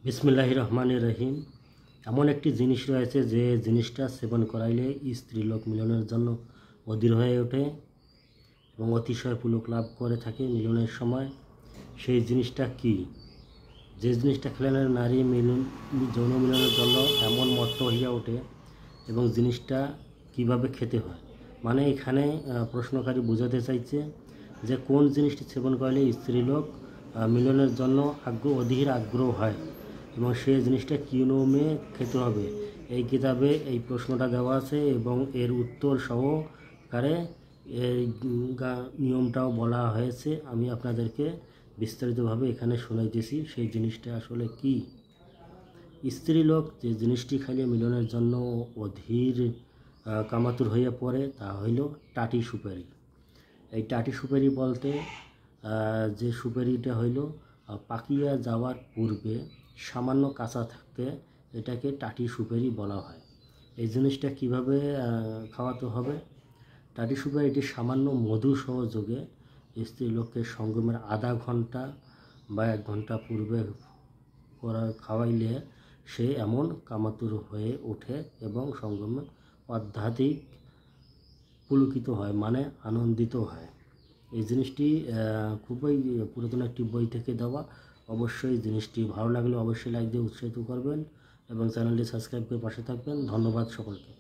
বিসমিল্লাহির রহমানির রহিম। এমন একটি জিনিস রয়েছে যে জিনিসটা সেবন করাইলে স্ত্রীলোক মিলনের জন্য অধীর হয়ে ওঠে এবং অতিশয় পুলক লাভ করে থাকে মিলনের সময়। সেই জিনিসটা কি? যে জিনিসটা খেলে নারী মিলন যৌন মিলনের জন্য এমন মত্ত হইয়া ওঠে এবং জিনিসটা কিভাবে খেতে হয়, মানে এখানে প্রশ্নকারী বোঝাতে চাইছে যে কোন জিনিসটি সেবন করলে স্ত্রীলোক মিলনের জন্য অধীর আগ্রহ হয় এবং সেই জিনিসটা কী নিয়মে খেতে হবে। এই কিতাবে এই প্রশ্নটা দেওয়া আছে এবং এর উত্তর সহকারে এই নিয়মটাও বলা হয়েছে। আমি আপনাদেরকে বিস্তারিতভাবে এখানে শোনাইতেছি সেই জিনিসটা আসলে কি। স্ত্রীলোক যে জিনিসটি খাইলে মিলনের জন্য অধীর কামাতুর হইয়া পড়ে তা হইল টাটি সুপারি। এই টাটি সুপারি বলতে যে সুপারিটা হইল পাকিয়া যাওয়ার পূর্বে সামান্য কাঁচা থাকতে এটাকে টাটি সুপারি বলা হয়। এই জিনিসটা কিভাবে খাওয়াতে হবে? টাটি সুপারিটি সামান্য মধু সহযোগে স্ত্রীলোককে সঙ্গমের আধা ঘন্টা বা 1 ঘন্টা পূর্বে খাওয়াইলে সে এমন কামাতুর হয়ে ওঠে এবং সঙ্গমে অত্যাধিক পুলকিত হয়, মানে আনন্দিত হয়। এই জিনিসটি খুবই পুরাতন একটি বই থেকে দেওয়া। অবশ্যই জিনিসটি ভালো লাগলে অবশ্যই লাইক দিয়ে উৎসাহিত করবেন এবং চ্যানেলটি সাবস্ক্রাইব করে পাশে থাকবেন। ধন্যবাদ সকলকে।